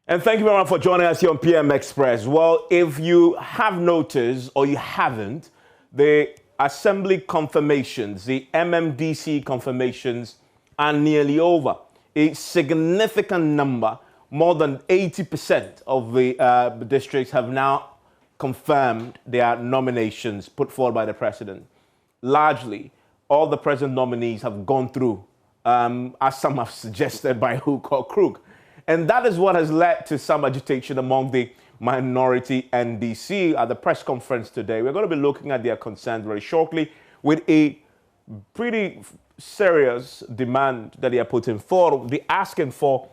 And thank you very much for joining us here on PM Express. Well, if you have noticed or you haven't, the assembly confirmations, the MMDC confirmations are nearly over. A significant number, more than 80% of the districts have now confirmed their nominations put forward by the president. Largely, all the president nominees have gone through, as some have suggested, by hook or crook. And that is what has led to some agitation among the minority NDC. At the press conference today, we're going to be looking at their concerns very shortly with a pretty serious demand that they are putting forward. They're asking for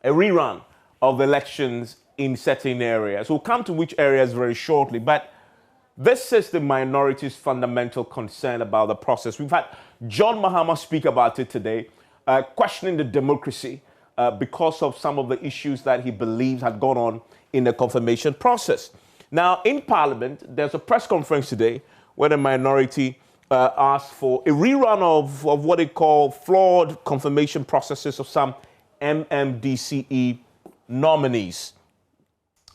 a rerun of elections in certain areas. We'll come to which areas very shortly, but this is the minority's fundamental concern about the process. We've had John Mahama speak about it today, questioning the democracy because of some of the issues that he believes had gone on in the confirmation process. Now, in Parliament, there's a press conference today where the minority asked for a rerun of what they call flawed confirmation processes of some MMDCE nominees.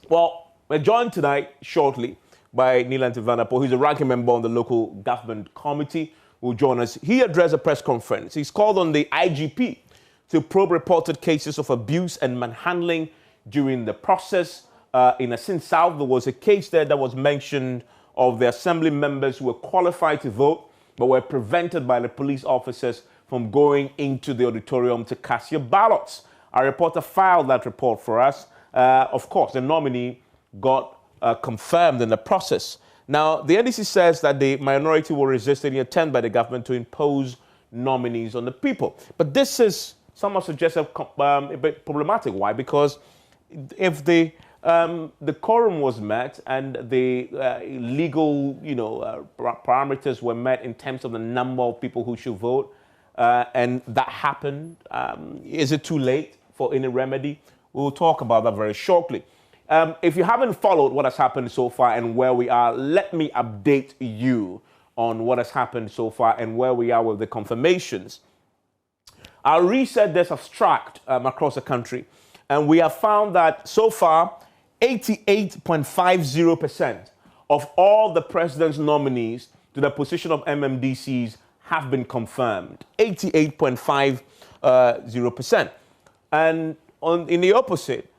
Well, we're joined tonight shortly by Nilanti Vanapo, who's a ranking member on the local government committee, who will join us. He addressed a press conference. He's called on the IGP to probe reported cases of abuse and manhandling during the process. In Asin South, there was a case there that was mentioned of the assembly members who were qualified to vote, but were prevented by the police officers from going into the auditorium to cast your ballots. Our reporter filed that report for us. Of course, the nominee got confirmed in the process. Now, the NDC says that the minority will resist any attempt by the government to impose nominees on the people. But this is, some have suggested, a bit problematic. Why? Because if the quorum was met and the legal, parameters were met in terms of the number of people who should vote, and that happened, is it too late for any remedy? We'll talk about that very shortly. If you haven't followed what has happened so far and where we are, let me update you on what has happened so far and where we are with the confirmations. Our research does abstract across the country, and we have found that so far, 88.50% of all the president's nominees to the position of MMDCs have been confirmed. 88.50%. And in the opposite,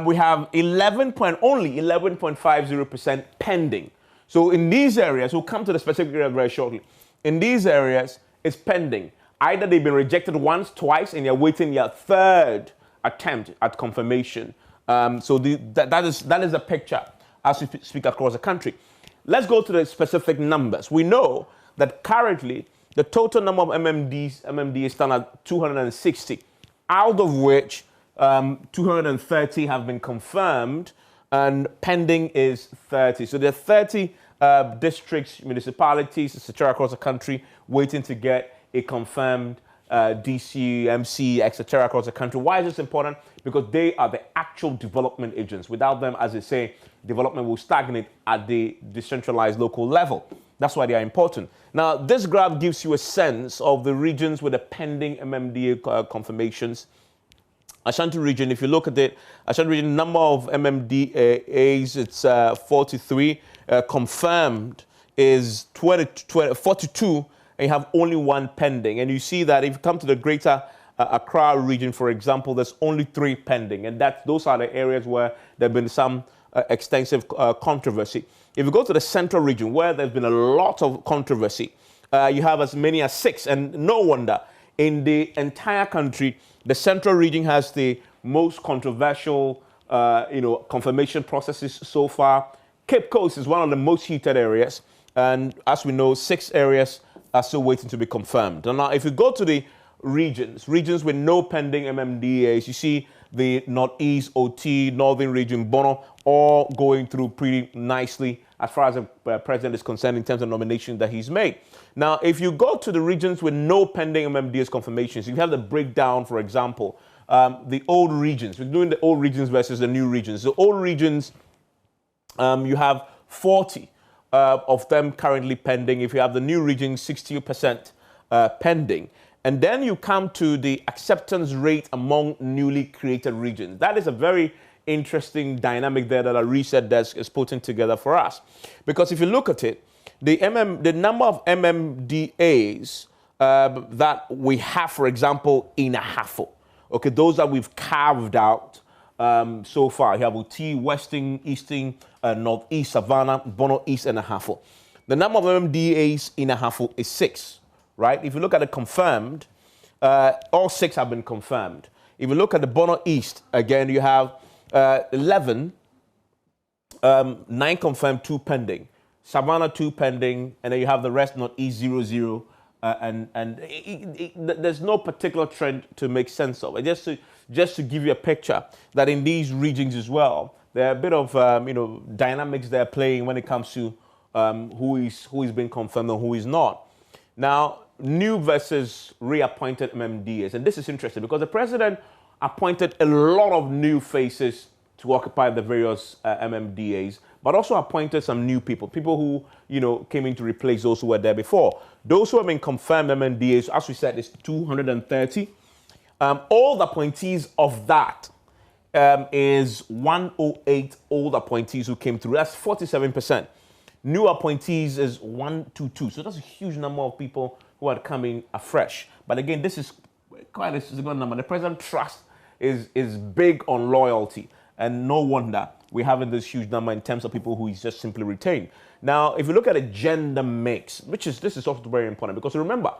we have only 11.50% pending. So in these areas, we'll come to the specific area very shortly. In these areas, it's pending. Either they've been rejected once, twice, and they're waiting their third attempt at confirmation. So that is a picture as we speak across the country. Let's go to the specific numbers. We know that currently the total number of MMDs stand at 260, out of which 230 have been confirmed, and pending is 30. So there are 30 districts, municipalities, etc. across the country waiting to get a confirmed DC, MC, etc. across the country. Why is this important? Because they are the actual development agents. Without them, as they say, development will stagnate at the decentralized local level. That's why they are important. Now, this graph gives you a sense of the regions with the pending MMDA confirmations. Ashanti region, if you look at it, Ashanti region, number of MMDAs, it's 43. Confirmed is 42, and you have only one pending. And you see that if you come to the greater Accra region, for example, there's only 3 pending. And those are the areas where there have been some extensive controversy. If you go to the central region, where there's been a lot of controversy, you have as many as 6. And no wonder, in the entire country, the central region has the most controversial, confirmation processes so far. Cape Coast is one of the most heated areas. And as we know, 6 areas are still waiting to be confirmed. And now, if you go to the regions with no pending MMDAs, you see the Northeast, OT, Northern region, Bono, all going through pretty nicely as far as the president is concerned in terms of nomination that he's made. Now, if you go to the regions with no pending MMDAs confirmations, you have the breakdown, for example, the old regions. We're doing the old regions versus the new regions. The old regions, you have 40 of them currently pending. If you have the new regions, 60% pending. And then you come to the acceptance rate among newly created regions. That is a very interesting dynamic there that our research desk is putting together for us. Because if you look at it, the number of MMDAs that we have, for example, in Ahafo, okay, those that we've carved out so far. You have Uti, Western, Eastern, Northeast, Savannah, Bono East, and Ahafo. The number of MMDAs in Ahafo is 6, right? If you look at the confirmed, all 6 have been confirmed. If you look at the Bono East, again, you have 11, 9 confirmed, 2 pending. Savannah 2 pending, and then you have the rest Northeast 0, there's no particular trend to make sense of. Just to give you a picture that in these regions as well, there are a bit of dynamics they're playing when it comes to who is being confirmed and who is not. Now, new versus reappointed MMDAs, and this is interesting because the president appointed a lot of new faces to occupy the various MMDAs, but also appointed some new people who came in to replace those who were there before. Those who have been confirmed MMDAs, as we said, is 230. All the appointees of that is 108 old appointees who came through. That's 47%. New appointees is 122. So that's a huge number of people who are coming afresh. But again, this is quite a significant number. The president's trust is big on loyalty. And no wonder we're having this huge number in terms of people who he's just simply retained. Now, if you look at a gender mix, this is also very important because remember,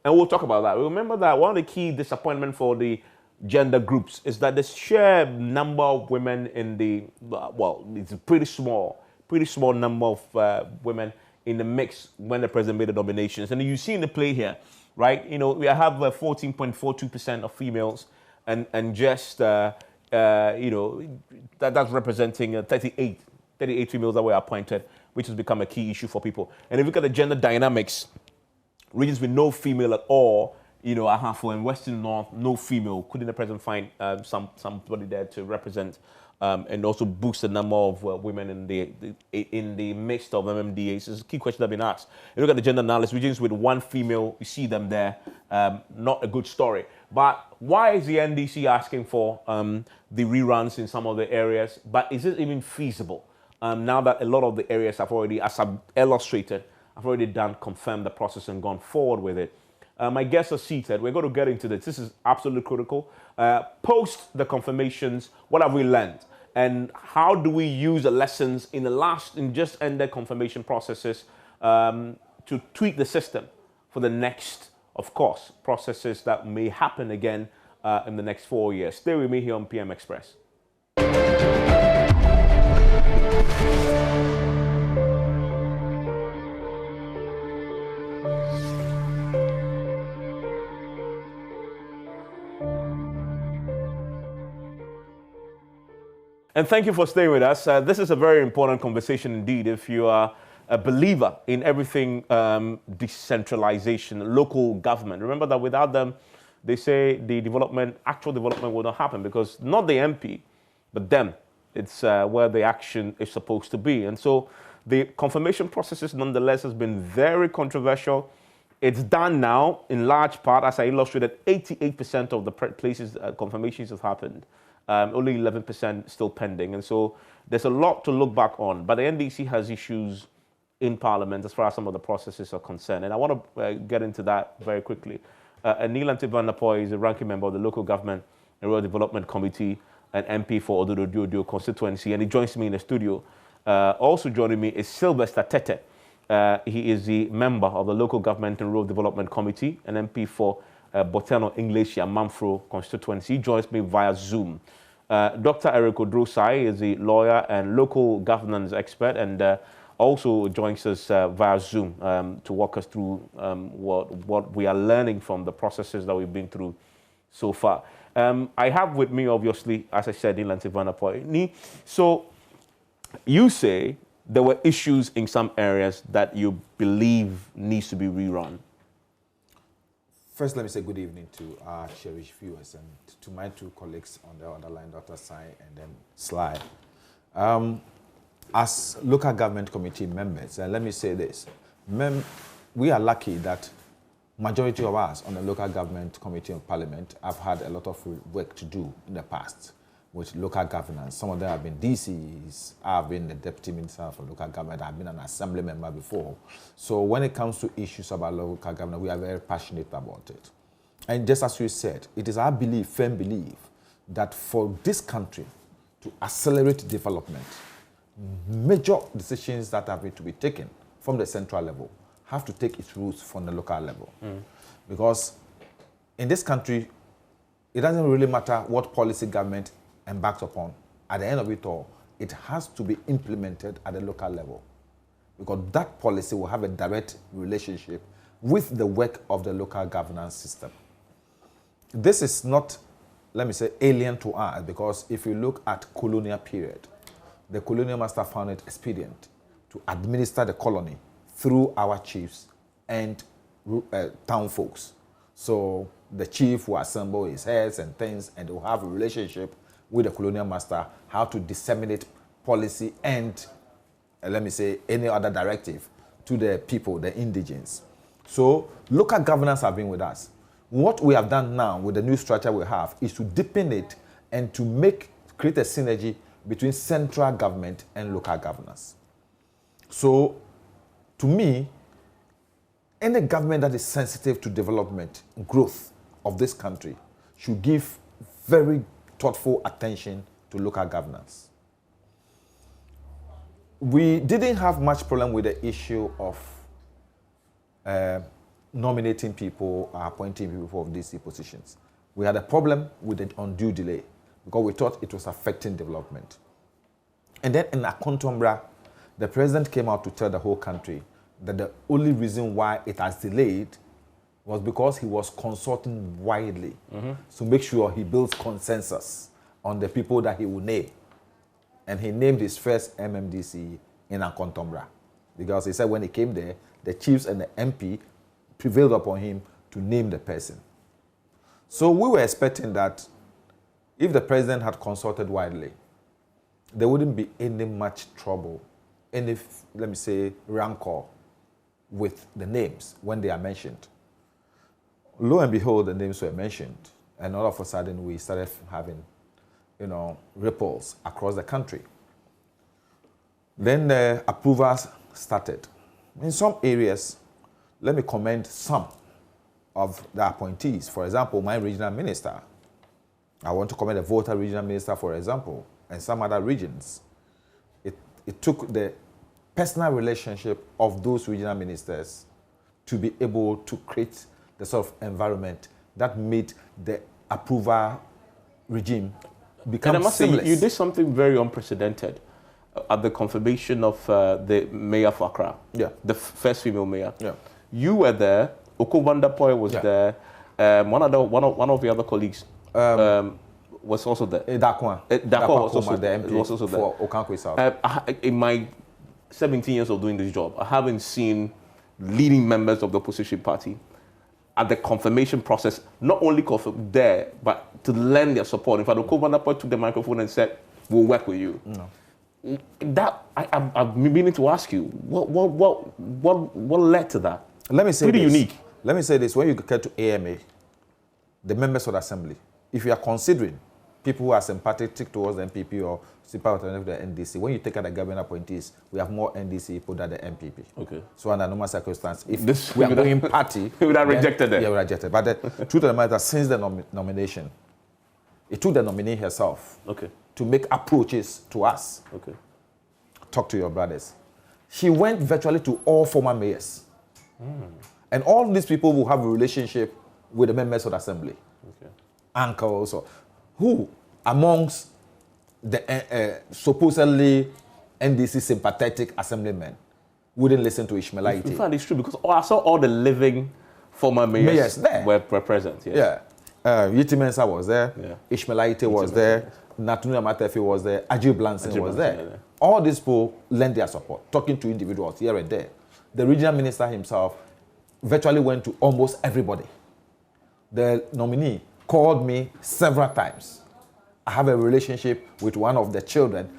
and we'll talk about that. Remember that one of the key disappointments for the gender groups is that the sheer number of women in the, it's a pretty small number of women in the mix when the president made the nominations. And you see in the play here, right? We have 14.42% of females and just, that's representing 38 females that were appointed, which has become a key issue for people. And if you look at the gender dynamics, regions with no female at all, Ahafo and Western North, no female. Couldn't the president find somebody there to represent and also boost the number of women in the midst of MMDAs? This is a key question that's been asked. If you look at the gender analysis, regions with 1 female, you see them there. Not a good story. But why is the NDC asking for the reruns in some of the areas? But is it even feasible now that a lot of the areas have already, as I've illustrated, have already confirmed the process and gone forward with it? My guests are seated. We're going to get into this. This is absolutely critical. Post the confirmations, what have we learned? And how do we use the lessons in just ended confirmation processes to tweak the system for the next, of course, processes that may happen again in the next 4 years? Stay with me here on PM Express. And thank you for staying with us. This is a very important conversation indeed if you are a believer in everything decentralization, local government. Remember that without them, they say the actual development will not happen because not the MP, but them. It's where the action is supposed to be. And so the confirmation processes nonetheless has been very controversial. It's done now in large part, as I illustrated, 88% of the places confirmations have happened. Only 11% still pending. And so there's a lot to look back on. But the NDC has issues in Parliament as far as some of the processes are concerned. And I want to get into that very quickly. Neil Antivanapoi is a ranking member of the Local Government and Rural Development Committee and MP for Ododo constituency. And he joins me in the studio. Also joining me is Sylvester Tete. He is the member of the Local Government and Rural Development Committee and MP for Botano English Manfro constituency. He joins me via Zoom. Dr. Eric Odrosai is a lawyer and local governance expert and also joins us via Zoom to walk us through what we are learning from the processes that we've been through so far. I have with me, obviously, as I said, Neil Antivanapoi. So you say there were issues in some areas that you believe needs to be rerun. First, let me say good evening to our cherished viewers and to my 2 colleagues on the other line, Dr. Sai and then Sly. As local government committee members, and let me say this, we are lucky that majority of us on the local government committee of parliament have had a lot of work to do in the past with local governance. Some of them have been DCs, I've been the deputy minister for local government, I've been an assembly member before. So when it comes to issues about local government, we are very passionate about it. And just as you said, it is our belief, firm belief, that for this country to accelerate development, major decisions that have to be taken from the central level have to take its roots from the local level. Because in this country, it doesn't really matter what policy government embarks upon. At the end of it all, it has to be implemented at the local level, because that policy will have a direct relationship with the work of the local governance system. This is not, let me say, alien to us, because if you look at colonial period, the colonial master found it expedient to administer the colony through our chiefs and town folks. So the chief will assemble his heads and things, and they will have a relationship with the colonial master, how to disseminate policy and, let me say, any other directive to the people, the indigents. So local governance have been with us. What we have done now with the new structure we have is to deepen it and to create a synergy between central government and local governance. So to me, any government that is sensitive to development, growth of this country should give very thoughtful attention to local governance. We didn't have much problem with the issue of nominating people or appointing people for DC positions. We had a problem with the undue delay because we thought it was affecting development. And then in Akontombra, the president came out to tell the whole country that the only reason why it has delayed was because he was consulting widely to make sure he builds consensus on the people that he will name. And he named his first MMDC in Akontombra, because he said when he came there, the chiefs and the MP prevailed upon him to name the person. So we were expecting that if the president had consulted widely, there wouldn't be any much trouble, any, let me say, rancor with the names when they are mentioned. Lo and behold, the names were mentioned, and all of a sudden we started having, ripples across the country. Then the approvals started. In some areas, let me commend some of the appointees. For example, my regional minister. I want to commend the Volta regional minister, for example, and some other regions. It took the personal relationship of those regional ministers to be able to create the sort of environment that made the approval regime become and I must seamless. say, you did something very unprecedented at the confirmation of the mayor for Accra. Yeah. The first female mayor. Yeah. You were there. Oko Vanderpoy was there. One of the other colleagues was also there. Dakwa was also the MP was also there. for Okankwe South. In my 17 years of doing this job, I haven't seen leading members of the opposition party at the confirmation process, not only confirm there, but to lend their support. In fact, Oko Vanderpoy took the microphone and said, "We'll work with you." No. That I've been meaning to ask you, what led to that? Let me say pretty this. Unique. Let me say this: when you get to AMA, the members of the assembly, if you are considering people who are sympathetic towards the MPP or sympathetic to the NDC, when you take out the government appointees, we have more NDC people than the MPP. Okay. So under normal circumstances, if we are going party, we would have rejected them. Yeah, we rejected. But the truth of the matter, since the nomination, it took the nominee herself to make approaches to us. Okay. Talk to your brothers. She went virtually to all former mayors. And all these people will have a relationship with the members of the assembly. Okay. Uncles, or who amongst the supposedly NDC sympathetic assemblymen wouldn't listen to Ishmaelite? In fact, it's true, because I saw all the living former mayors there. were present. Yes. Yeah. Yiti Mensah was there. Yeah. Ishmaelite was there. Natunu Amatefi was there. Ajib Blanson was there. Yeah. All these people lent their support, talking to individuals here and there. The regional minister himself virtually went to almost everybody. The nominee called me several times. I have a relationship with one of the children.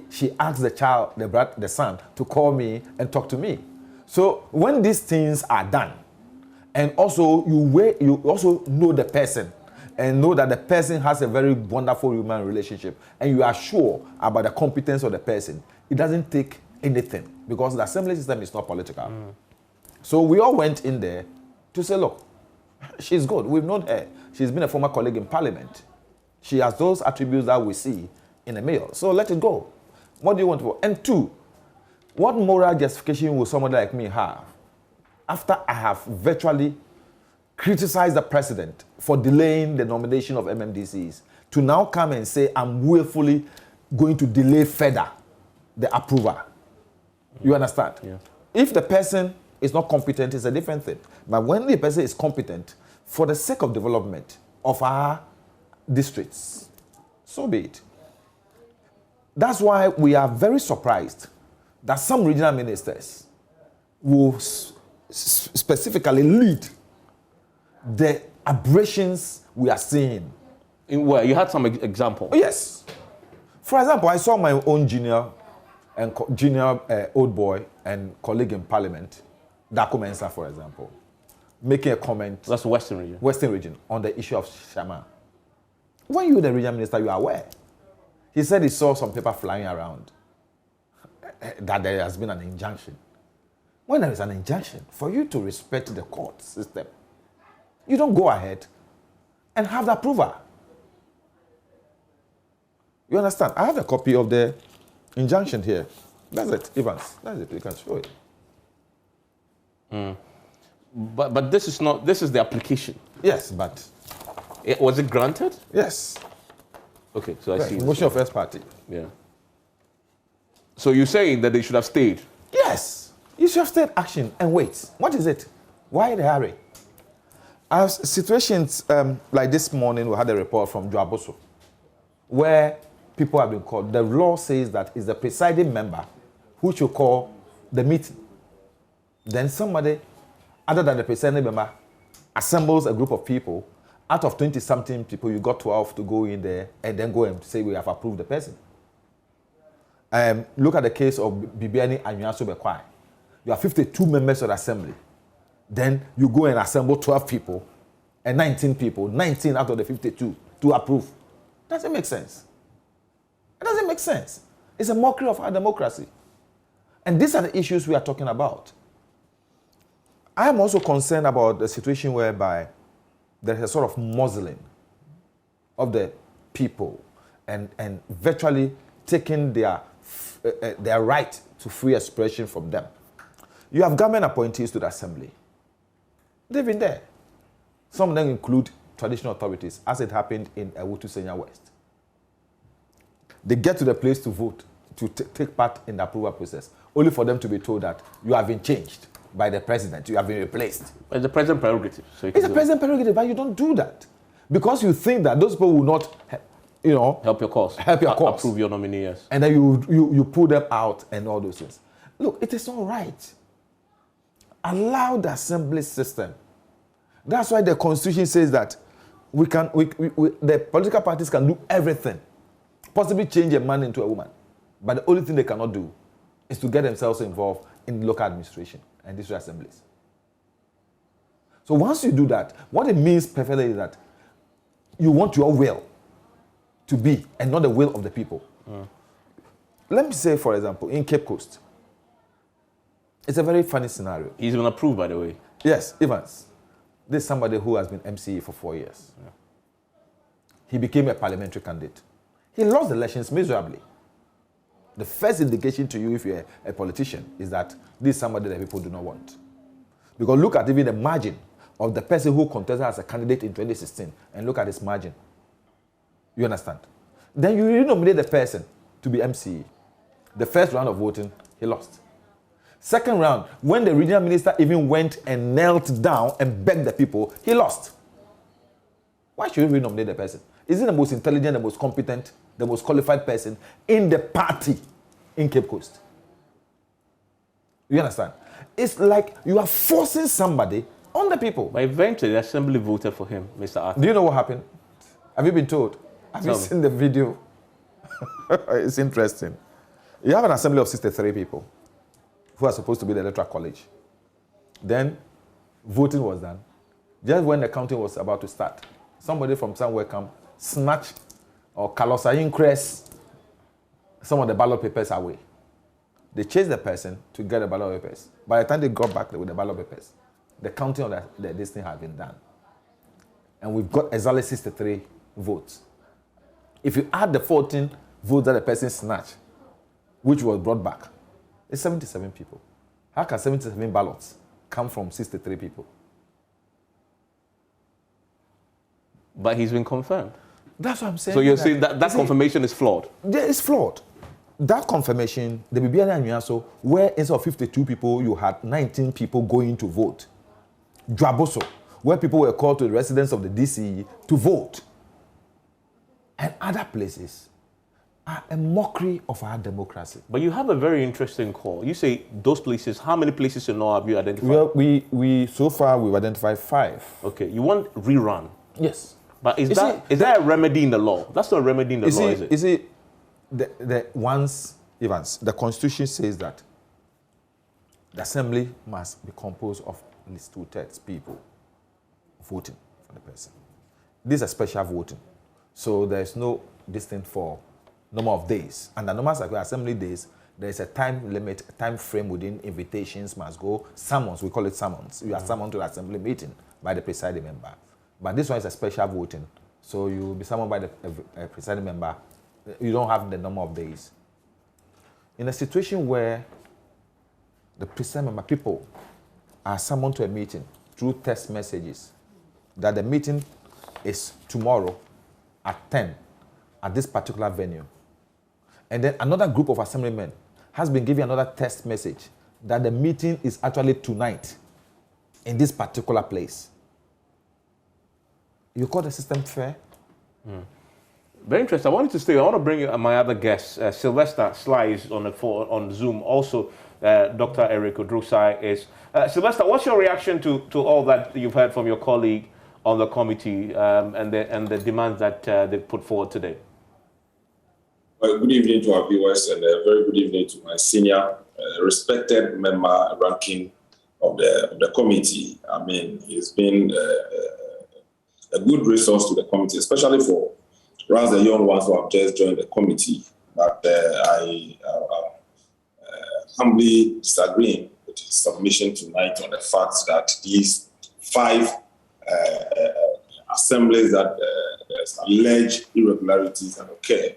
She asked the son, to call me and talk to me. So when these things are done, And also, you also know the person and know that the person has a very wonderful human relationship, and you are sure about the competence of the person. It doesn't take anything because the assembly system is not political. So we all went in there to say, look, she's good. We've known her. She's been a former colleague in parliament. She has those attributes that we see in a male. So let it go. What do you want to do? And two, what moral justification will somebody like me have after I have virtually criticized the president for delaying the nomination of MMDCs to now come and say I'm willfully going to delay further the approval? You understand? Yeah. If the person is not competent, it's a different thing. But when the person is competent for the sake of development of our districts, so be it. That's why we are very surprised that some regional ministers will specifically lead the aberrations we are seeing. Well, you had some example. Yes. For example, I saw my own junior old boy and colleague in parliament, Daku Mensah, for example, making a comment. That's Western region. On the issue of Shama. When you, the regional minister, you are aware. He said he saw some paper flying around that there has been an injunction. When there is an injunction, for you to respect the court system, you don't go ahead and have the approval. You understand? I have a copy of the injunction here. That's it, Evans. That's it. You can show it. But this is not. This is the application. Yes, but Was it granted? yes. Okay, so I see. Motion of first party. Yeah. So you're saying that they should have stayed? Yes. You should have stayed action and wait. What is it? Why the hurry? As situations like this morning, we had a report from Joaboso where people have been called. The law says that it's the presiding member who should call the meeting. Then somebody other than the presiding member assembles a group of people. Out of 20-something people, you got 12 to go in there and then go and say we have approved the person. Look at the case of Bibiani Anyanso Bekwai. You have 52 members of the assembly. Then you go and assemble 12 people and 19 people, 19 out of the 52 to approve. Doesn't make sense. It doesn't make sense. It's a mockery of our democracy. And these are the issues we are talking about. I am also concerned about the situation whereby there's a sort of muzzling of the people and virtually taking their right to free expression from them. You have government appointees to the assembly. They've been there. Some of them include traditional authorities, as it happened in Ewutu Senya West. They get to the place to vote, to take part in the approval process, only for them to be told that you have been changed by the president, you have been replaced. It's the president prerogative. So it's a president prerogative, but you don't do that. Because you think that those people will not, help your cause. Help your cause. Approve your nominee, yes. And then you pull them out and all those things. Look, it is not right. Allow the assembly system. That's why the constitution says that the political parties can do everything. Possibly change a man into a woman. But the only thing they cannot do is to get themselves involved in local administration and district assemblies. So once you do that, what it means perfectly is that you want your will to be and not the will of the people. Let me say, for example, in Cape Coast, it's a very funny scenario. He's been approved, by the way. Yes, Evans. This is somebody who has been MCE for 4 years. Yeah. He became a parliamentary candidate. He lost the elections miserably. The first indication to you if you're a politician is that this is somebody that people do not want. Because look at even the margin of the person who contested as a candidate in 2016 and look at his margin. You understand? Then you renominate the person to be MCE. The first round of voting, he lost. Second round, when the regional minister even went and knelt down and begged the people, he lost. Why should you renominate the person? Is he the most intelligent, the most competent, the most qualified person in the party in Cape Coast? You understand? It's like you are forcing somebody on the people. But eventually, the assembly voted for him, Mr. Arthur. Do you know what happened? Have you been told? Have you seen the video? It's interesting. You have an assembly of 63 people who are supposed to be the electoral college. Then voting was done. Just when the counting was about to start, somebody from somewhere come, snatch or Kalosayin crest some of the ballot papers away. They chased the person to get the ballot papers. By the time they got back with the ballot papers, the counting of this thing had been done. And we've got exactly 63 votes. If you add the 14 votes that the person snatched, which was brought back, it's 77 people. How can 77 ballots come from 63 people? But he's been confirmed. That's what I'm saying. So you're saying that confirmation is flawed? Yeah, it's flawed. That confirmation, the BBN so where instead of 52 people, you had 19 people going to vote. Dwaboso, where people were called to the residents of the DCE to vote. And other places are a mockery of our democracy. But you have a very interesting call. You say those places, how many places in North have you identified? Well, we so far we've identified 5. Okay, you want rerun? Yes. But is that a remedy in the law? That's not a remedy in the law, is it? Is it the Constitution says that the Assembly must be composed of at least 2/3 people voting for the person. This is a special voting. So there's no distinct for number of days. And the normal Assembly days, there's a time limit, a time frame within invitations must go. Summons, we call it summons. You are summoned to the Assembly meeting by the presiding member. But this one is a special voting. So you will be summoned by the presiding member. You don't have the number of days. In a situation where the presiding member people are summoned to a meeting through text messages, that the meeting is tomorrow at 10 at this particular venue. And then another group of assemblymen has been given another text message that the meeting is actually tonight in this particular place. You call the system fair? Very interesting. I wanted to stay. I want to bring my other guest, Sylvester Sly, is on Zoom. Also, Dr. Eric Odrosai is. Sylvester, what's your reaction to all that you've heard from your colleague on the committee and the demands that they put forward today? Well, good evening to our viewers, and a very good evening to my senior, respected member ranking of the committee. I mean, he's been a good resource to the committee, especially for rather the young ones who have just joined the committee. But I humbly disagree with his submission tonight on the fact that these 5 assemblies that there's alleged irregularities that occur,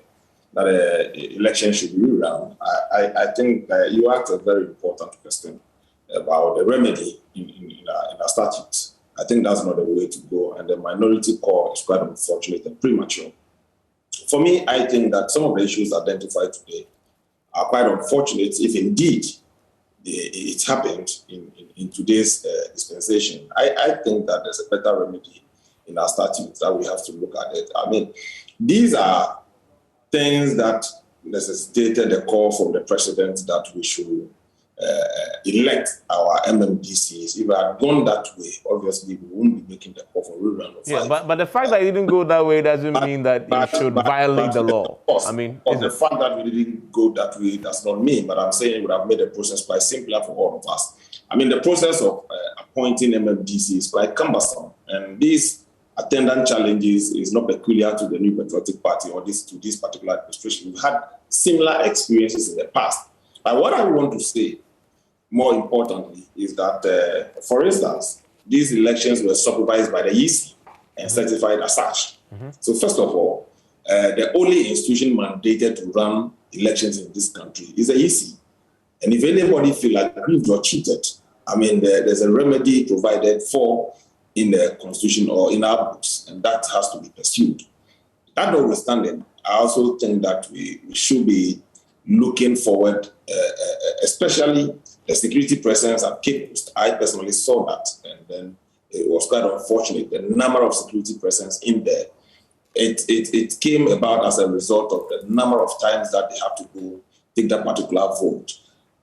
that election should be rerun. I think you asked a very important question about the remedy in our statutes. I think that's not the way to go, and the minority call is quite unfortunate and premature. For me, I think that some of the issues identified today are quite unfortunate if indeed it happened in today's dispensation. I think that there's a better remedy in our statutes that we have to look at it. I mean, these are things that necessitated the call from the president that we should elect our MMDCs. If we had gone that way, obviously we wouldn't be making the call for rerun. Yeah, but the fact that it didn't go that way doesn't mean that you should violate the law. Of course, I mean, the fact that we didn't go that way does not mean, but I'm saying it would have made the process quite simpler for all of us. I mean, the process of appointing MMDC is quite cumbersome, and these attendant challenges is not peculiar to the New Patriotic Party or to this particular administration. We've had similar experiences in the past. But what I want to say, more importantly, is that, for instance, these elections were supervised by the EC and certified as such. So first of all, the only institution mandated to run elections in this country is the EC. And if anybody feel aggrieved or cheated, I mean, there's a remedy provided for in the Constitution or in our books, and that has to be pursued. That notwithstanding, I also think that we should be looking forward, especially the security presence at Cape Coast. I personally saw that, and then it was quite unfortunate, the number of security presence in there. It came about as a result of the number of times that they have to go take that particular vote.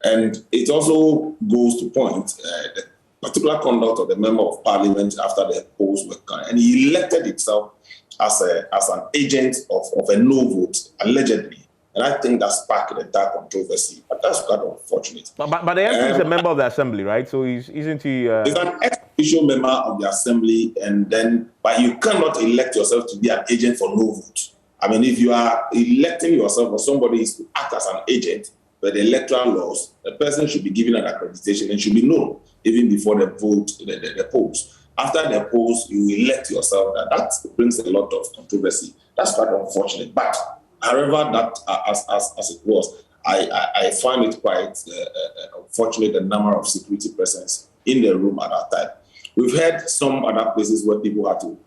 And it also goes to point the particular conduct of the member of parliament after the polls were counted. And he elected himself as an agent of a no vote, allegedly. And I think that sparked the entire controversy. But that's quite unfortunate. But the MP is a member of the assembly, right? So isn't he? He's an ex-official member of the assembly, but you cannot elect yourself to be an agent for no vote. I mean, if you are electing yourself or somebody is to act as an agent by the electoral laws, the person should be given an accreditation and should be known even before the vote, the polls. After the polls, you elect yourself. That brings a lot of controversy. That's quite unfortunate. But however, that as it was, I find it quite unfortunate the number of security persons in the room at that time. We've had some other places where people had to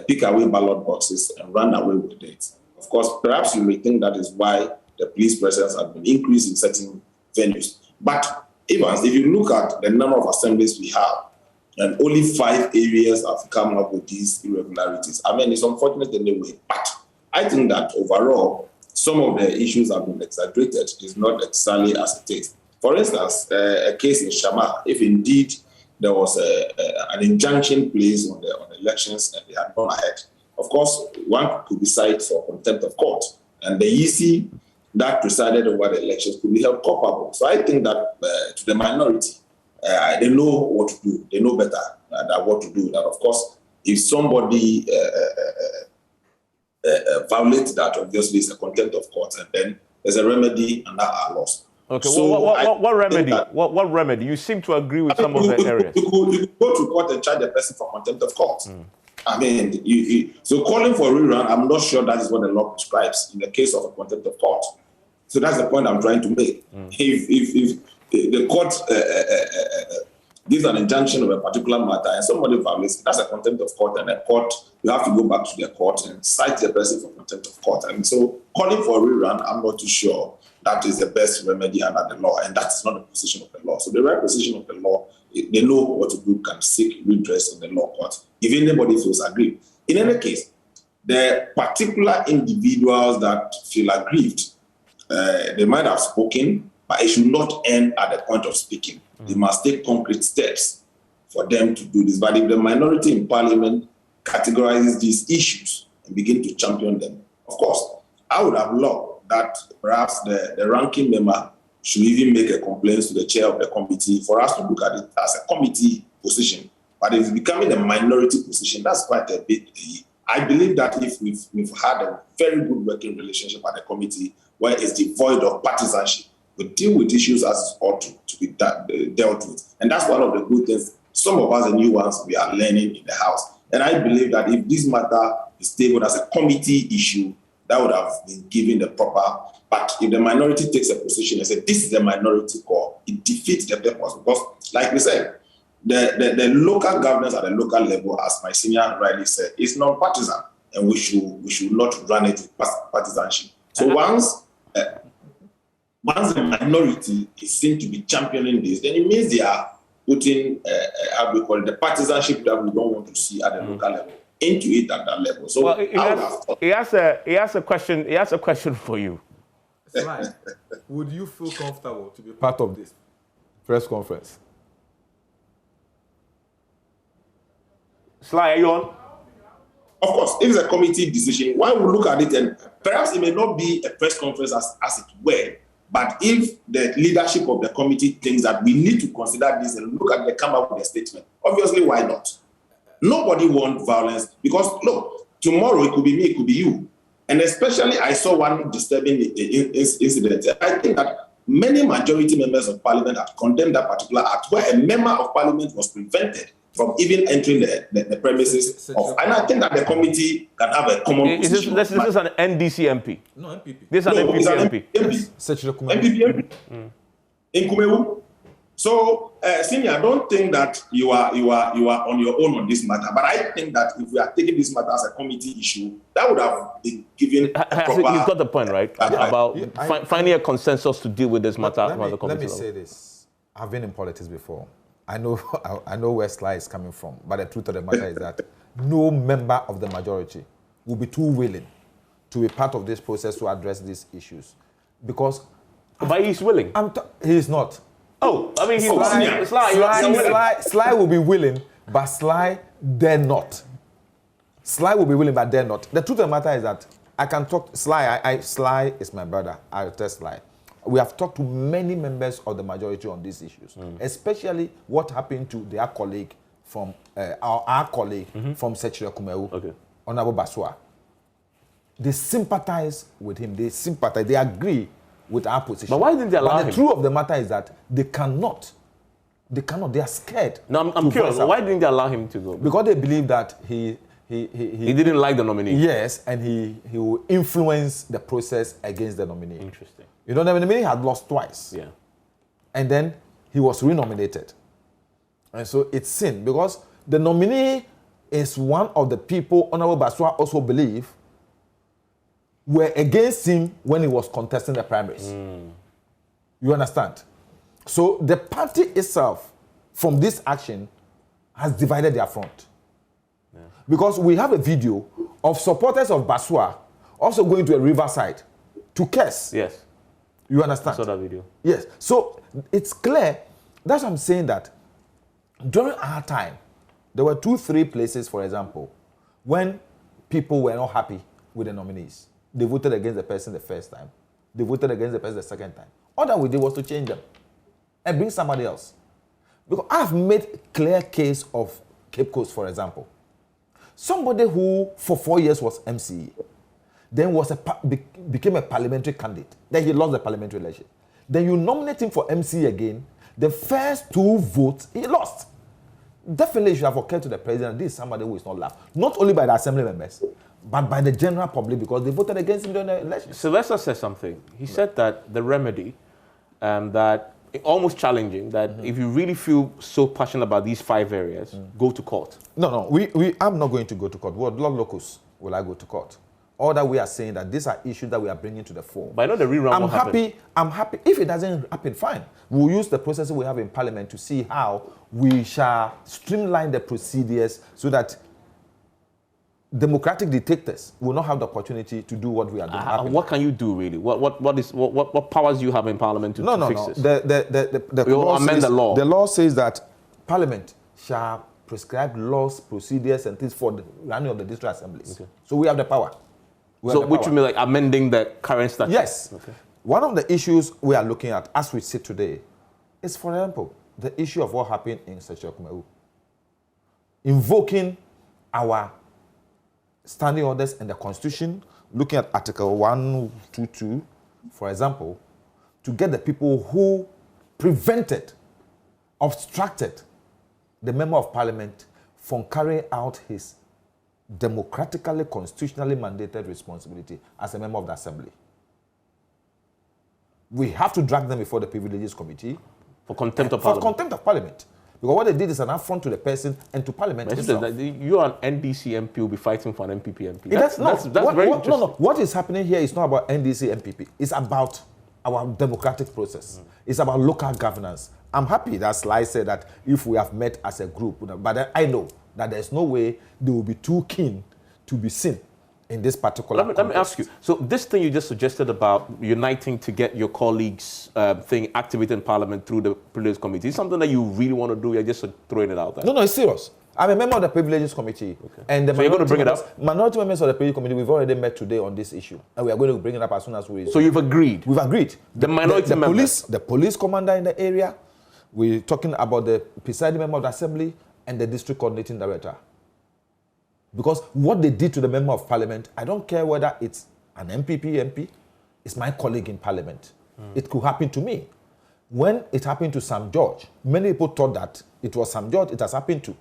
pick away ballot boxes and run away with it. Of course, perhaps you may think that is why the police presence has been increased in certain venues. But Evans, if you look at the number of assemblies we have, and only 5 areas have come up with these irregularities. I mean, it's unfortunate anyway, but I think that overall, some of the issues have been exaggerated. It's not exactly as it is. For instance, a case in Shama, if indeed there was an injunction placed on the elections and they had gone ahead, of course, one could be cited for contempt of court. And the EC that presided over the elections could be held culpable. So I think that to the minority, they know what to do. They know better than what to do. That, of course, if somebody violates that, obviously it's a contempt of court, and then there's a remedy, and that are lost. Okay, so what remedy? What remedy? You seem to agree with some of the areas. You could go to court and charge the person for contempt of court. I mean, so calling for a rerun, I'm not sure that is what the law prescribes in the case of a contempt of court. So that's the point I'm trying to make. If the court gives an injunction of a particular matter and somebody violates it, that's a contempt of court, and the court, you have to go back to the court and cite the person for contempt of court. And so calling for a rerun, I'm not too sure that is the best remedy under the law, and that's not the position of the law. So the right position of the law, they know what to do, can seek redress in the law court if anybody feels aggrieved. In any case, the particular individuals that feel aggrieved, they might have spoken, but it should not end at the point of speaking. They must take concrete steps for them to do this. But if the minority in parliament categorizes these issues and begin to champion them, of course, I would have loved that perhaps the ranking member should even make a complaint to the chair of the committee for us to look at it as a committee position. But if it's becoming a minority position, that's quite a bit. I believe that if we've had a very good working relationship at the committee where it's devoid of partisanship, we deal with issues as it ought to be dealt with. And that's one of the good things. Some of us, the new ones, we are learning in the House. And I believe that if this matter is tabled as a committee issue, that would have been given the proper. But if the minority takes a position and says, this is the minority call, it defeats the purpose. Because, like we said, the local governance at the local level, as my senior rightly said, is non-partisan. And we should not run it with partisanship. So once the minority is seen to be championing this, then it means they are putting, how we call it, the partisanship that we don't want to see at the local level into it at that level. So well, he has a question. He has a question for you. Sly, would you feel comfortable to be part of this press conference? Sly, are you on? Of course, if it's a committee decision, why we look at it, and perhaps it may not be a press conference as it were, but if the leadership of the committee thinks that we need to consider this and look at the come up with a statement, obviously, why not? Nobody wants violence because, look, tomorrow it could be me, it could be you. And especially, I saw one disturbing incident. I think that many majority members of parliament have condemned that particular act where a member of parliament was prevented from even entering the premises of. And I think that the committee can have a common position. This is an NDC MP. No, MPP. This is an MPP MP. MPP MP. In Kumewu. So, Senior, I don't think that you are on your own on this matter. But I think that if we are taking this matter as a committee issue, that would have been given a proper. You've got the point, right? About finding a consensus to deal with this matter. Let me say this. I've been in politics before. I know where Sly is coming from. But the truth of the matter is that no member of the majority will be too willing to be part of this process to address these issues. Because... But he's willing. He is not. Oh, I mean, Sly will be willing, but Sly dare not. Sly will be willing, but dare not. The truth of the matter is that I can talk, Sly, Sly is my brother. I'll tell Sly. We have talked to many members of the majority on these issues, especially what happened to their colleague from, our colleague from Sechire Kumewu, Honorable Baswa. They sympathize with him. They sympathize. They agree with our position. But why didn't they allow him? The truth of the matter is that they cannot. They cannot. They are scared. No, I'm curious. Why didn't they allow him to go? Because they believe that he didn't like the nominee. Yes, and he will influence the process against the nominee. Interesting. You know, the nominee had lost twice. Yeah. And then he was renominated. And so it's sin because the nominee is one of the people Honorable Baswa also believe were against him when he was contesting the primaries. You understand? So the party itself, from this action, has divided their front. Yeah. Because we have a video of supporters of Baswa also going to a riverside to curse. Yes. You understand? I saw that video. Yes. So it's clear. That's what I'm saying, that during our time, there were 2-3 places, for example, when people were not happy with the nominees. They voted against the person the first time. They voted against the person the second time. All that we did was to change them and bring somebody else. Because I've made clear case of Cape Coast, for example. Somebody who for 4 years was MCE, then became a parliamentary candidate. Then he lost the parliamentary election. Then you nominate him for MCE again. The first 2 votes, he lost. Definitely you should have occurred to the president, this is somebody who is not loved. Not only by the assembly members, but by the general public, because they voted against him during the election. Sylvester said something. He said that the remedy, that almost challenging, that if you really feel so passionate about these 5 areas, go to court. No, I'm not going to go to court. What locus will I go to court? All that we are saying that these are issues that we are bringing to the fore. But I know the rerun will happen. I'm happy. If it doesn't happen, fine. We'll use the processes we have in Parliament to see how we shall streamline the procedures so that democratic dictators will not have the opportunity to do what we are doing. What can you do, really? What powers do you have in Parliament to fix this? The law. The law says that Parliament shall prescribe laws, procedures, and things for the running of the district assemblies. Okay. So we have the power. Which you mean like amending the current statute? Yes. Okay. One of the issues we are looking at as we sit today is, for example, the issue of what happened in Sechire Kumewu. Invoking our standing orders and the Constitution, looking at Article 122, for example, to get the people who obstructed the Member of Parliament from carrying out his democratically, constitutionally mandated responsibility as a member of the Assembly. We have to drag them before the Privileges Committee. For contempt of Parliament. For contempt of Parliament. Because what they did is an affront to the person and to Parliament itself. You're an NDC MP, will be fighting for an MPP MP. That's very interesting. No. What is happening here is not about NDC MPP. It's about our democratic process. It's about local governance. I'm happy that Sly said that if we have met as a group, but I know that there's no way they will be too keen to be seen in this particular Let me ask you. So this thing you just suggested about uniting to get your colleagues' thing activated in Parliament through the Privileges Committee, is something that you really want to do? You're just throwing it out there? No, it's serious. I'm a member of the Privileges Committee. Okay. And so you're going to bring it up? Minority members of the Privileges Committee, we've already met today on this issue. And we are going to bring it up as soon as we... So you've agreed? We've agreed. The minority members? The police commander in the area, we're talking about the presiding member of the Assembly and the district coordinating director. Because what they did to the Member of Parliament, I don't care whether it's an MP, it's my colleague in Parliament. It could happen to me. When it happened to Sam George, many people thought that it was Sam George it has happened to.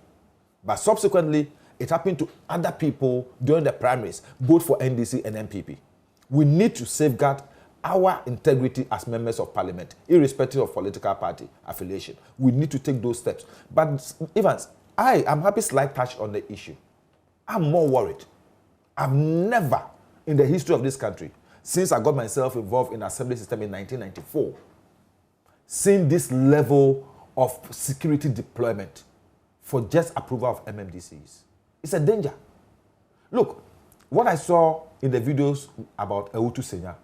But subsequently, it happened to other people during the primaries, both for NDC and MPP. We need to safeguard our integrity as members of Parliament, irrespective of political party affiliation. We need to take those steps. But Evans, I am happy Sly touched on the issue. I'm more worried. I've never, in the history of this country, since I got myself involved in the assembly system in 1994, seen this level of security deployment for just approval of MMDCs. It's a danger. Look, what I saw in the videos about Ewutu Senya,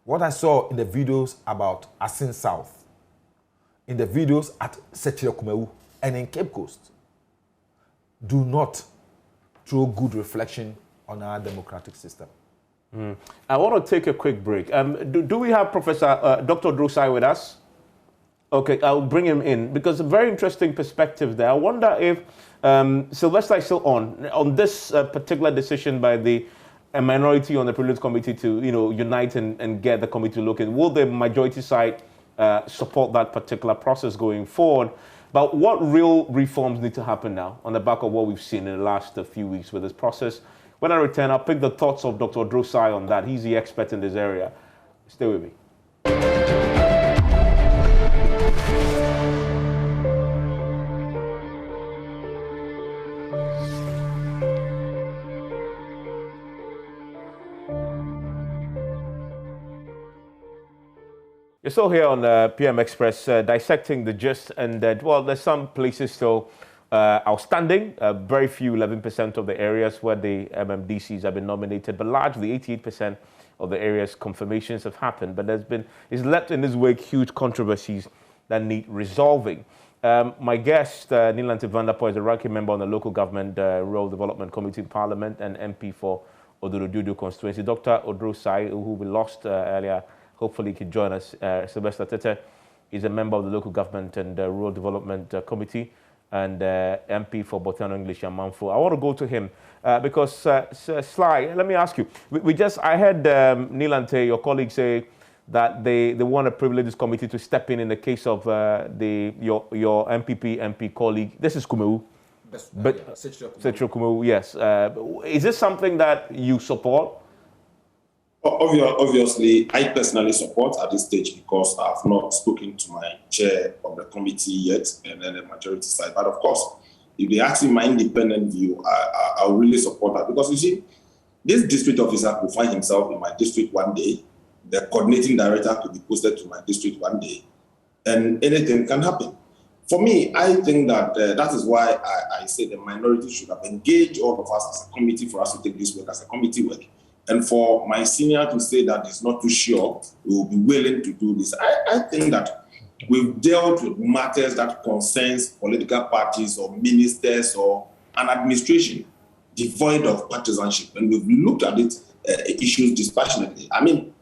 what I saw in the videos about Asin South, in the videos at Sechire Kumewu, and in Cape Coast, do not throw good reflection on our democratic system. I want to take a quick break. Do we have Professor Dr. Drosai with us? Okay, I'll bring him in because a very interesting perspective there. I wonder if Sylvester is still on this particular decision by the minority on the Privilege Committee to unite and get the committee to look at. Will the majority side support that particular process going forward? But what real reforms need to happen now on the back of what we've seen in the last few weeks with this process? When I return, I'll pick the thoughts of Dr. Drosai on that. He's the expert in this area. Stay with me. You're still here on PM Express, dissecting the gist, and well, there's some places still outstanding. Very few, 11% of the areas where the MMDCs have been nominated, but largely 88% of the areas confirmations have happened. But it's left in this wake huge controversies that need resolving. My guest, Nilanti Vanderpoel, is a ranking member on the Local Government Rural Development Committee in Parliament and MP for Odududu constituency. Dr. Drosai, who we lost earlier, hopefully he can join us. Sylvester Tete is a member of the Local Government and Rural Development Committee and MP for Botiano English and Manfo. I want to go to him because, Sly, let me ask you. I heard Nilanti, your colleague, say that they want a privileges committee to step in the case of your MP colleague. This is Kumeu. Setro Kumeu, yes. Is this something that you support? Obviously, I personally support at this stage because I have not spoken to my chair of the committee yet and then the majority side. But of course, if they ask me my independent view, I will really support that because you see, this district officer could find himself in my district one day, the coordinating director could be posted to my district one day, and anything can happen. For me, I think that that is why I say the minority should have engaged all of us as a committee for us to take this work as a committee work. And for my senior to say that he's not too sure, we will be willing to do this. I think that we've dealt with matters that concerns political parties or ministers or an administration devoid of partisanship. And we've looked at it, issues dispassionately. I mean,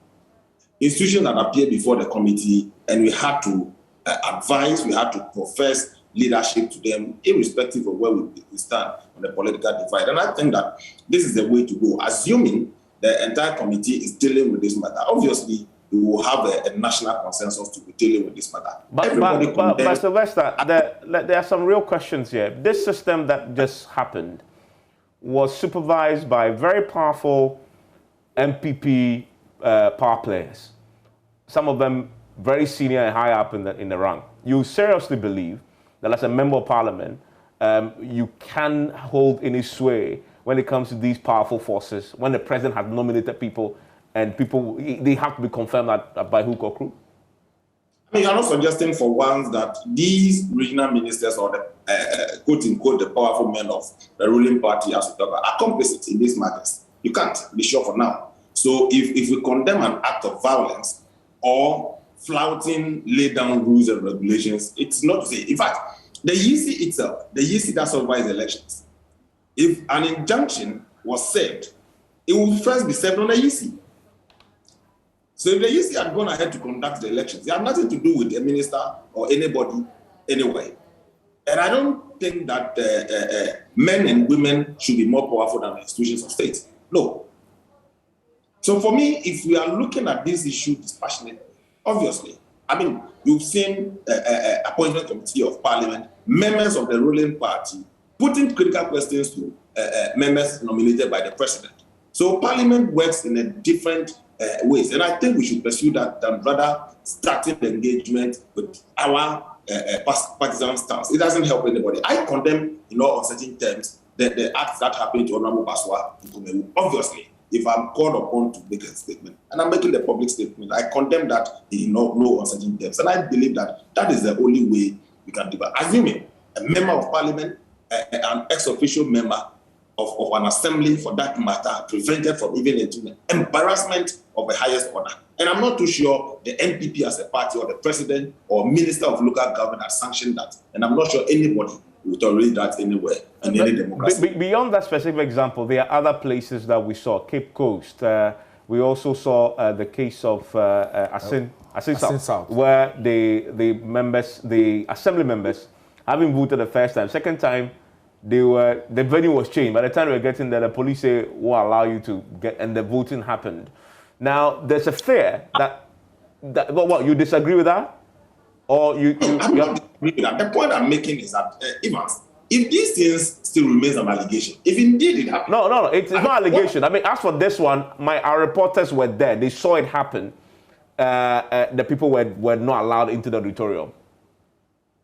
institutions that appeared before the committee and we had to advise, we had to profess leadership to them, irrespective of where we stand on the political divide. And I think that this is the way to go, assuming the entire committee is dealing with this matter. Obviously, we will have a national consensus to be dealing with this matter. But Sylvester, there are some real questions here. This system that just happened was supervised by very powerful MPP power players. Some of them very senior and high up in the rank. You seriously believe that as a member of parliament, you can hold any sway when it comes to these powerful forces, when the president has nominated people and they have to be confirmed by hook or crook? I mean, you're not suggesting for once that these regional ministers or the quote-unquote the powerful men of the ruling party as we talk about, are complicit in these matters. You can't be sure for now. So if we condemn an act of violence or flouting laid down rules and regulations, it's not to say. In fact, the EC itself, the EC that supervises elections, if an injunction was served, it would first be served on the EC. So if the EC had gone ahead to conduct the elections, it had nothing to do with a minister or anybody anyway. And I don't think that men and women should be more powerful than the institutions of state. No. So for me, if we are looking at this issue dispassionately, obviously, I mean, you've seen appointment committee of parliament, members of the ruling party, putting critical questions to members nominated by the president. So parliament works in a different ways. And I think we should pursue that than rather starting the engagement with our partisan stance. It doesn't help anybody. I condemn, in all uncertain terms, the acts that happened to Honorable Baswa in Kumeu. Obviously, if I'm called upon to make a statement, and I'm making the public statement, I condemn that in no uncertain terms. And I believe that that is the only way we can do that. Assuming a member of parliament, an ex-official member of an assembly, for that matter, prevented from even entering embarrassment of the highest order. And I'm not too sure the NPP as a party or the president or minister of local government has sanctioned that. And I'm not sure anybody will tolerate that anywhere in any democracy. Beyond that specific example, there are other places that we saw, Cape Coast, We also saw the case of Asin South, where the assembly members, having voted the first time, second time, the venue was changed. By the time we were getting there, the police say will allow you to get, and the voting happened. Now there's a fear that what you disagree with that, or you? I'm not disagreeing with that. The point I'm making is that Evans, if these things still remains an allegation, if indeed it happened, no, it's not allegation. I mean, as for this one, our reporters were there. They saw it happen. The people were not allowed into the auditorium.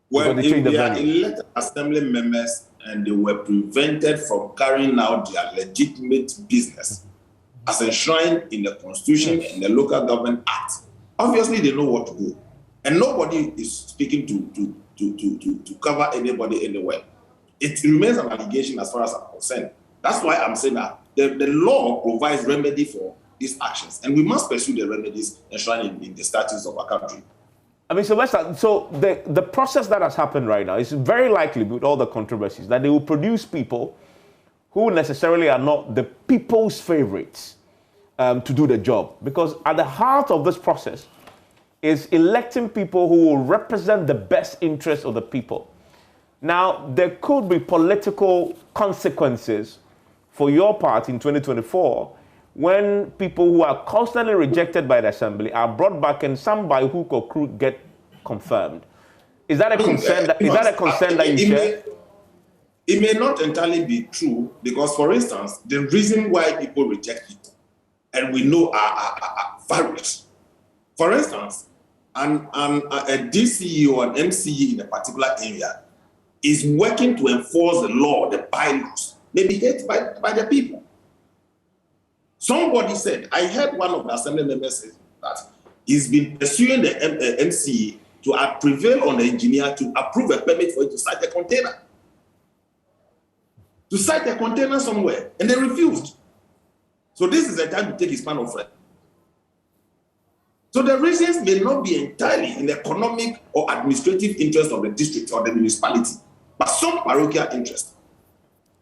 Well, if they are elected assembly members and they were prevented from carrying out their legitimate business as enshrined in the Constitution and the Local Government Act, obviously they know what to do. And nobody is speaking to cover anybody anywhere. It remains an allegation as far as I'm concerned. That's why I'm saying that the law provides remedy for these actions, and we must pursue the remedies enshrined in the statutes of our country. I mean, Sylvester, so the process that has happened right now is very likely, with all the controversies, that they will produce people who necessarily are not the people's favorites to do the job. Because at the heart of this process is electing people who will represent the best interests of the people. Now, there could be political consequences for your party in 2024 when people who are constantly rejected by the assembly are brought back and some by hook or crook get confirmed. Is that a concern that you share? It may not entirely be true because, for instance, the reason why people reject people, and we know are various. For instance, a DCE or an MCE in a particular area is working to enforce the law, the bylaws, maybe hated by the people. Somebody said, I heard one of the assembly members say that he's been pursuing the MCE to prevail on the engineer to approve a permit for it to site a container. To site a container somewhere, and they refused. So this is the time to take his pan off. So the reasons may not be entirely in the economic or administrative interest of the district or the municipality, but some parochial interest.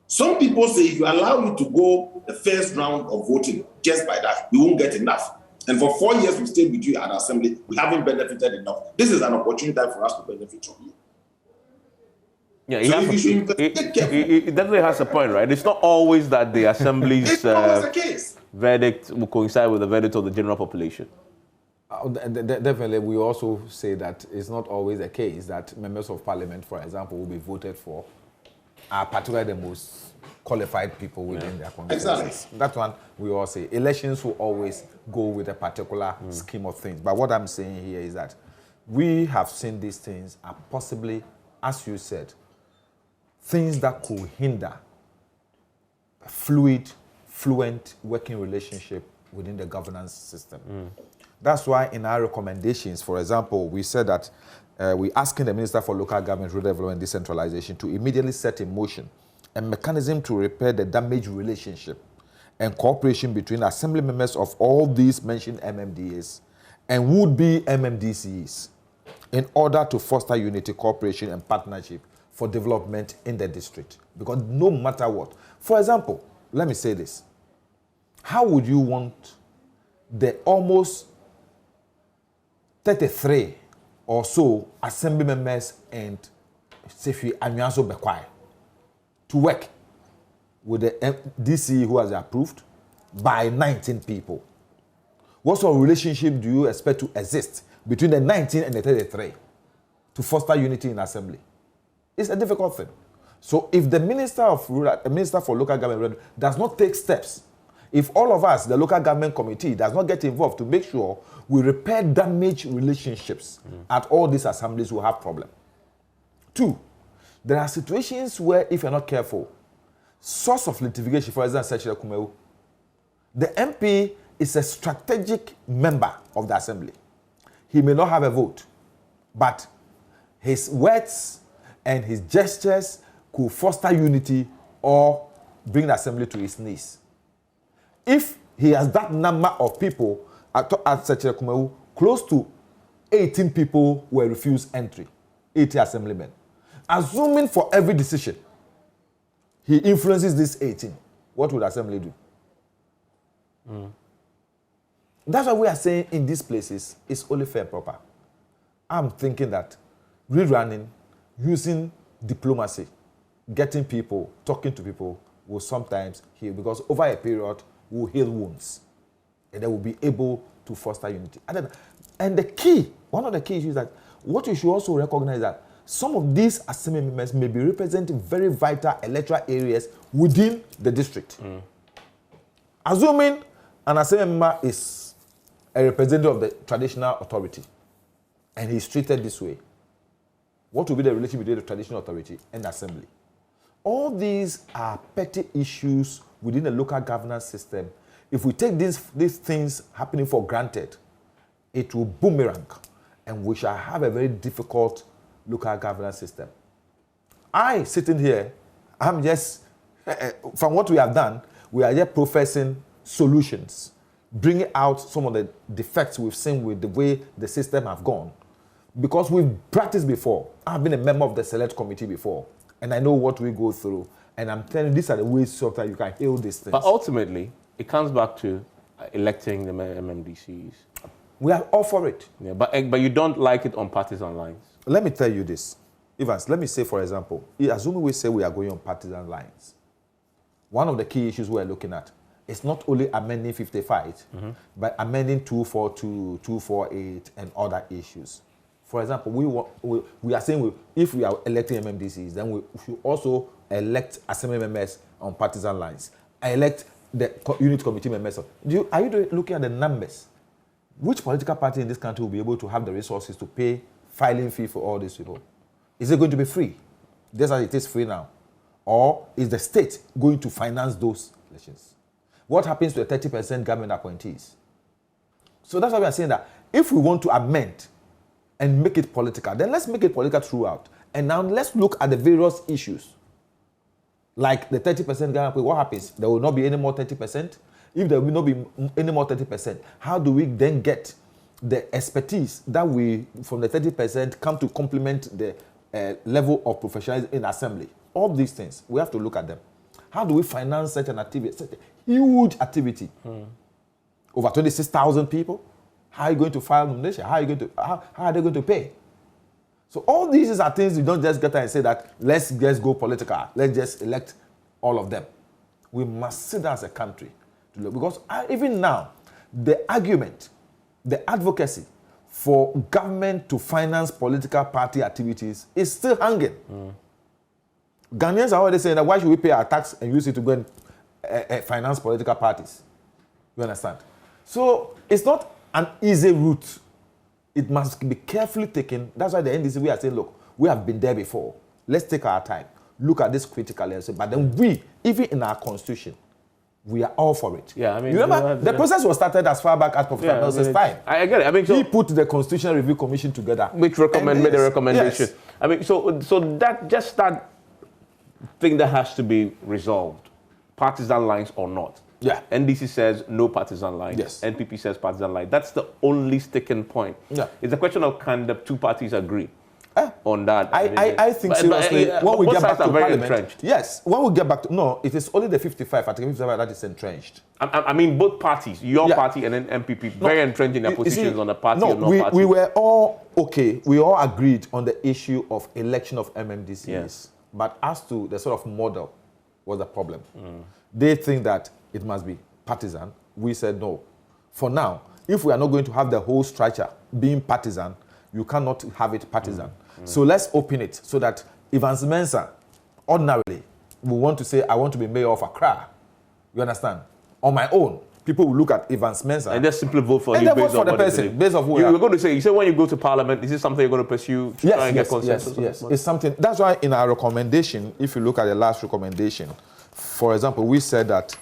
Some people say if you allow you to go the first round of voting just by that, we won't get enough. And for 4 years we stayed with you at assembly, we haven't benefited enough. This is an opportunity for us to benefit from you. Yeah, it definitely has a point, right? It's not always that the assembly's verdict will coincide with the verdict of the general population. Definitely, we also say that it's not always the case that members of parliament, for example, will be voted for are particularly the most qualified people within their constituencies. Exactly. That one we all say. Elections will always go with a particular scheme of things. But what I'm saying here is that we have seen these things are possibly, as you said, things that could hinder a fluent working relationship within the governance system. That's why in our recommendations, for example, we said that we're asking the Minister for Local Government, Rural Development and Decentralization to immediately set in motion a mechanism to repair the damaged relationship and cooperation between assembly members of all these mentioned MMDAs and would-be MMDCEs in order to foster unity, cooperation and partnership for development in the district. Because no matter what, for example, let me say this, how would you want the almost 33 or so assembly members and Sefi Anyanso Bekwai to work with the DCE who has approved by 19 people? What sort of relationship do you expect to exist between the 19 and the 33 to foster unity in assembly? It's a difficult thing. So if the Minister for Local Government does not take steps, if all of us, the local government committee, does not get involved to make sure we repair damaged relationships at all these assemblies, will have problem. 2, there are situations where if you're not careful, source of litigation, for example, the MP is a strategic member of the assembly. He may not have a vote, but his words and his gestures could foster unity or bring the assembly to its knees. If he has that number of people at Sechirekumeu, close to 18 people were refused entry, 80 assemblymen. Assuming for every decision, he influences this 18, what would assembly do? That's why we are saying in these places, it's only fair and proper. I'm thinking that rerunning, using diplomacy, getting people, talking to people will sometimes heal, because over a period will heal wounds and they will be able to foster unity. And the key, one of the key issues is that what you should also recognize that some of these assembly members may be representing very vital electoral areas within the district. Assuming an assembly member is a representative of the traditional authority and he's treated this way, what will be the relationship between the traditional authority and the assembly? All these are petty issues within the local governance system. If we take these things happening for granted, it will boomerang and we shall have a very difficult local governance system. I, sitting here, I'm just, from what we have done, we are just professing solutions, bringing out some of the defects we've seen with the way the system have gone. Because we've practiced before. I've been a member of the select committee before, and I know what we go through. And I'm telling you, these are the ways so that you can heal these things. But ultimately, it comes back to electing the MMDCEs. We are all for it. Yeah, but you don't like it on partisan lines. Let me tell you this. Evans, let me say, for example, assuming we say we are going on partisan lines, one of the key issues we're looking at is not only amending 55, but amending 242, 248, and other issues. For example, we are saying if we are electing MMDCs, then we should also elect assembly members on partisan lines. Elect the unit committee members. Are you looking at the numbers? Which political party in this country will be able to have the resources to pay filing fee for all these people? Is it going to be free, just as it is free now? Or is the state going to finance those elections? What happens to the 30% government appointees? So that's why we are saying that if we want to amend and make it political, then let's make it political throughout. And now let's look at the various issues. Like the 30% government, what happens? There will not be any more 30%. If there will not be any more 30%, how do we then get the expertise that we, from the 30%, come to complement the level of professionalism in assembly? All these things, we have to look at them. How do we finance such an activity, such a huge activity? Over 26,000 people? How are you going to file nomination? How are they going to pay? So all these are things you don't just get and say that let's just go political. Let's just elect all of them. We must sit down as a country to look, because even now, the argument, the advocacy for government to finance political party activities is still hanging. Ghanaians are already saying that why should we pay our tax and use it to go and finance political parties? You understand? So it's not an easy route. It must be carefully taken. That's why the NDC, we are saying, look, we have been there before. Let's take our time. Look at this critically. But then we, even in our constitution, we are all for it. Yeah, I mean, you remember, the process was started as far back as Professor Nelson's time. I get it. I mean, so he put the Constitutional Review Commission together, which made a recommendation. Yes. I mean, so that thing that has to be resolved, partisan lines or not. Yeah. NDC says no partisan line. Yes. NPP says partisan line. That's the only sticking point. Yeah. It's a question of can the two parties agree on that. I think seriously, when we get back to Parliament, entrenched. Yes, when we get back to, no, it is only the 55, Article 55 that is entrenched. I mean, both parties, your party and then MPP, very entrenched in their positions on the party or no party. We were all okay. We all agreed on the issue of election of MMDCs. Yes. But as to the sort of model was the problem. They think that it must be partisan. We said no. For now, if we are not going to have the whole structure being partisan, you cannot have it partisan. So let's open it so that Evans Mensah, ordinarily, will want to say, I want to be mayor of Accra. You understand? On my own, people will look at Evans Mensah and just simply vote for him. And they vote for the person, based on who you're going to say, you say when you go to Parliament, is this something you're going to pursue to try and get consensus? Yes. It's something. That's why in our recommendation, if you look at the last recommendation, for example, we said that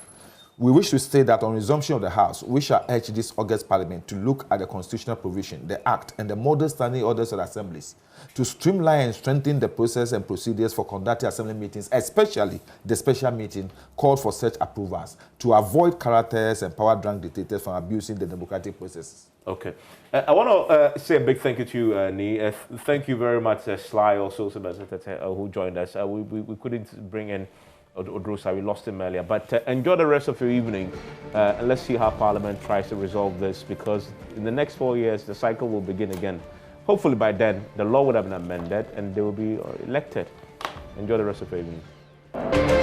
we wish to state that on resumption of the House, we shall urge this August Parliament to look at the constitutional provision, the Act, and the model standing orders of assemblies to streamline and strengthen the process and procedures for conducting assembly meetings, especially the special meeting called for such approvals, to avoid characters and power-drunk dictators from abusing the democratic processes. Okay. I want to say a big thank you to you, Nee. Thank you very much, Sly, also, who joined us. We couldn't bring in Odrosa. We lost him earlier. But enjoy the rest of your evening, and let's see how Parliament tries to resolve this, because in the next 4 years, the cycle will begin again. Hopefully by then, the law would have been amended and they will be elected. Enjoy the rest of your evening.